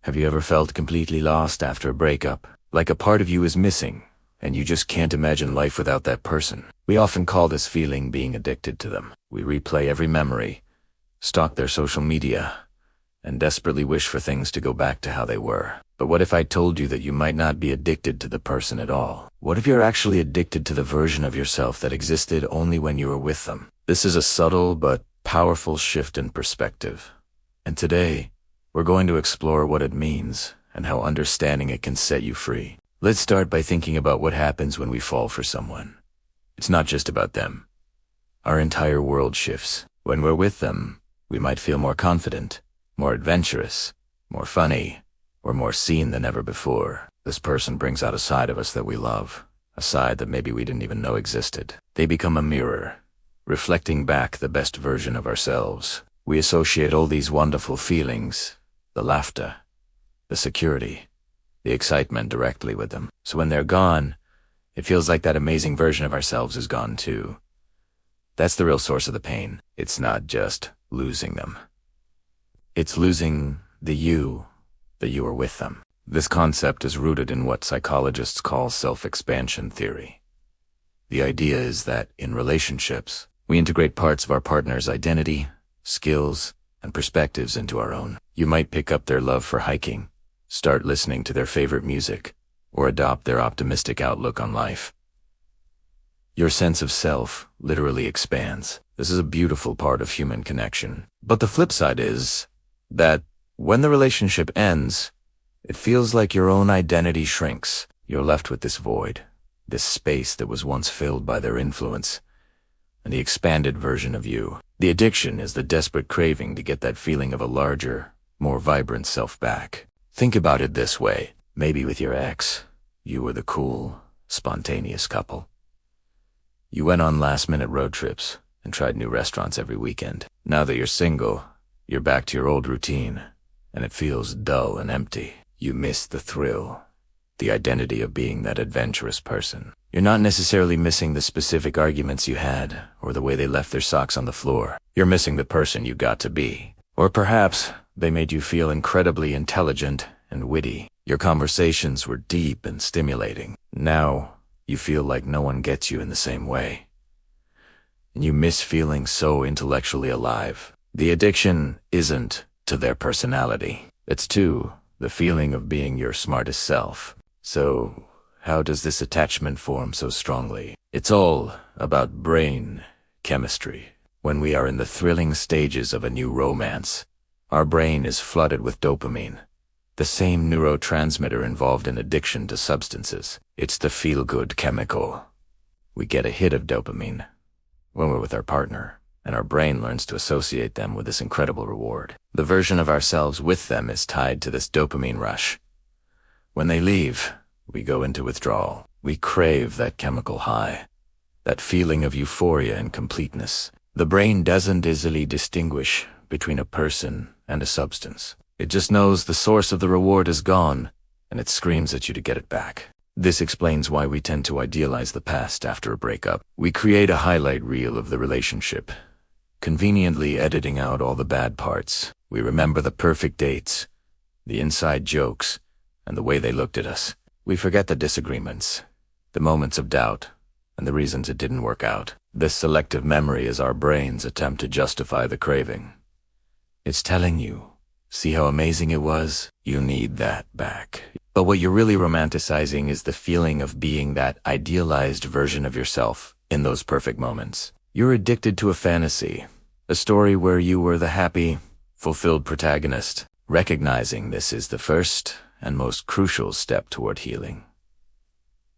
Have you ever felt completely lost after a breakup? Like a part of you is missing, and you just can't imagine life without that person. We often call this feeling being addicted to them. We replay every memory, stalk their social media, and desperately wish for things to go back to how they were. But what if I told you that you might not be addicted to the person at all? What if you're actually addicted to the version of yourself that existed only when you were with them? This is a subtle but powerful shift in perspective. And today, we're going to explore what it means and how understanding it can set you free. Let's start by thinking about what happens when we fall for someone. It's not just about them. Our entire world shifts. When we're with them, we might feel more confident, more adventurous, more funny, or more seen than ever before. This person brings out a side of us that we love, a side that maybe we didn't even know existed. They become a mirror, reflecting back the best version of ourselves. We associate all these wonderful feelings, the laughter, the security, the excitement directly with them. So when they're gone, it feels like that amazing version of ourselves is gone too. That's the real source of the pain. It's not just losing them. It's losing the you that you were with them. This concept is rooted in what psychologists call self-expansion theory. The idea is that in relationships, we integrate parts of our partner's identity, skills, and perspectives into our own. You might pick up their love for hiking, start listening to their favorite music, or adopt their optimistic outlook on life. Your sense of self literally expands. This is a beautiful part of human connection. But the flip side is that when the relationship ends, it feels like your own identity shrinks. You're left with this void, this space that was once filled by their influence, and the expanded version of you. The addiction is the desperate craving to get that feeling of a larger, more vibrant self back. Think about it this way. Maybe with your ex, you were the cool, spontaneous couple. You went on last-minute road trips and tried new restaurants every weekend. Now that you're single, you're back to your old routine, and it feels dull and empty. You miss the thrill, the identity of being that adventurous person. You're not necessarily missing the specific arguments you had or the way they left their socks on the floor. You're missing the person you got to be. Or perhaps they made you feel incredibly intelligent and witty. Your conversations were deep and stimulating. Now, you feel like no one gets you in the same way. And you miss feeling so intellectually alive. The addiction isn't to their personality. It's to the feeling of being your smartest self. So, how does this attachment form so strongly? It's all about brain chemistry. When we are in the thrilling stages of a new romance, our brain is flooded with dopamine, the same neurotransmitter involved in addiction to substances. It's the feel-good chemical. We get a hit of dopamine when we're with our partner, and our brain learns to associate them with this incredible reward. The version of ourselves with them is tied to this dopamine rush. When they leave, we go into withdrawal. We crave that chemical high, that feeling of euphoria and completeness. The brain doesn't easily distinguish between a person and a substance. It just knows the source of the reward is gone, and it screams at you to get it back. This explains why we tend to idealize the past after a breakup. We create a highlight reel of the relationship, conveniently editing out all the bad parts. We remember the perfect dates, the inside jokes, and the way they looked at us. We forget the disagreements, the moments of doubt, and the reasons it didn't work out. This selective memory is our brain's attempt to justify the craving. It's telling you, see how amazing it was? You need that back. But what you're really romanticizing is the feeling of being that idealized version of yourself in those perfect moments. You're addicted to a fantasy, a story where you were the happy, fulfilled protagonist. Recognizing this is the first and most crucial step toward healing.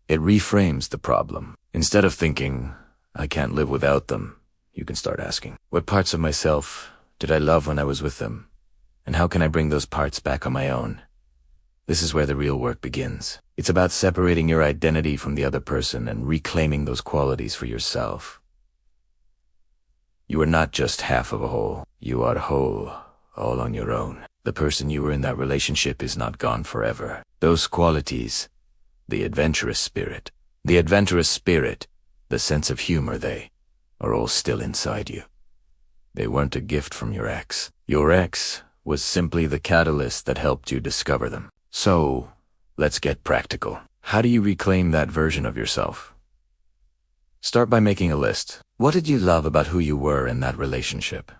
It reframes the problem. Instead of thinking, I can't live without them, you can start asking, what parts of myself did I love when I was with them? And how can I bring those parts back on my own? This is where the real work begins. It's about separating your identity from the other person and reclaiming those qualities for yourself. You are not just half of a whole. You are whole, all on your own. The person you were in that relationship is not gone forever. Those qualities, the adventurous spirit, the sense of humor, they are all still inside you. They weren't a gift from your ex. Your ex was simply the catalyst that helped you discover them. So, let's get practical. How do you reclaim that version of yourself? Start by making a list. What did you love about who you were in that relationship?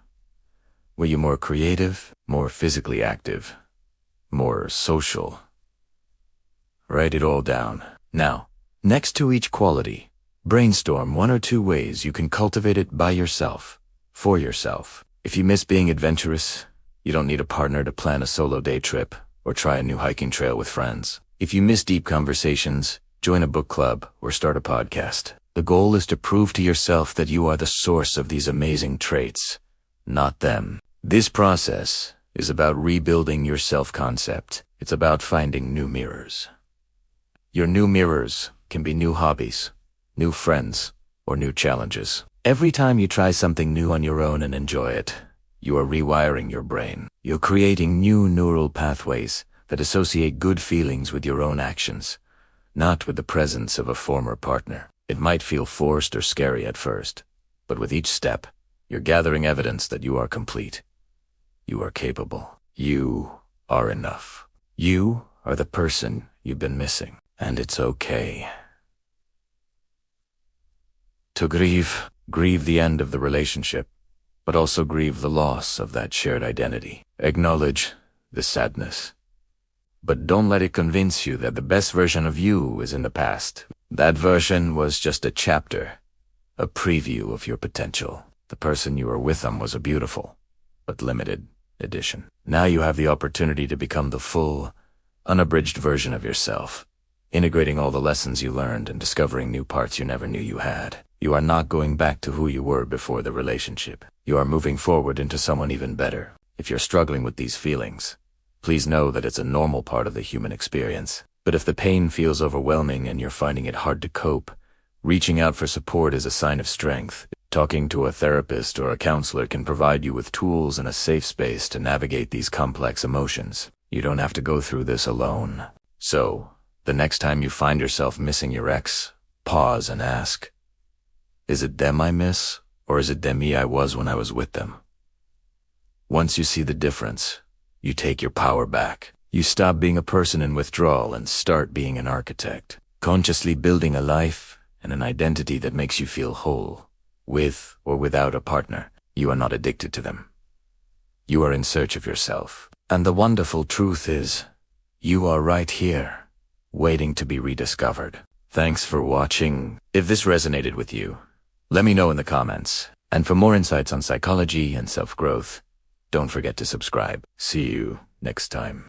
Were you more creative, more physically active, more social? Write it all down. Now, next to each quality, brainstorm 1 or 2 ways you can cultivate it by yourself, for yourself. If you miss being adventurous, you don't need a partner to plan a solo day trip or try a new hiking trail with friends. If you miss deep conversations, join a book club or start a podcast. The goal is to prove to yourself that you are the source of these amazing traits, not them. This process is about rebuilding your self-concept. It's about finding new mirrors. Your new mirrors can be new hobbies, new friends, or new challenges. Every time you try something new on your own and enjoy it, you are rewiring your brain. You're creating new neural pathways that associate good feelings with your own actions, not with the presence of a former partner. It might feel forced or scary at first, but with each step, you're gathering evidence that you are complete. You are capable. You are enough. You are the person you've been missing, and it's okay. To grieve the end of the relationship, but also grieve the loss of that shared identity. Acknowledge the sadness, but don't let it convince you that the best version of you is in the past. That version was just a chapter, a preview of your potential. The person you were with them was a beautiful, but limited edition. Now you have the opportunity to become the full, unabridged version of yourself, integrating all the lessons you learned and discovering new parts you never knew you had. You are not going back to who you were before the relationship. You are moving forward into someone even better. If you're struggling with these feelings, please know that it's a normal part of the human experience. But if the pain feels overwhelming and you're finding it hard to cope, reaching out for support is a sign of strength. Talking to a therapist or a counselor can provide you with tools and a safe space to navigate these complex emotions. You don't have to go through this alone. So, the next time you find yourself missing your ex, pause and ask, is it them I miss, or is it the me I was when I was with them? Once you see the difference, you take your power back. You stop being a person in withdrawal and start being an architect, consciously building a life and an identity that makes you feel whole, with or without a partner. You are not addicted to them. You are in search of yourself. And the wonderful truth is, you are right here, waiting to be rediscovered. Thanks for watching. If this resonated with you, let me know in the comments. And for more insights on psychology and self-growth, don't forget to subscribe. See you next time.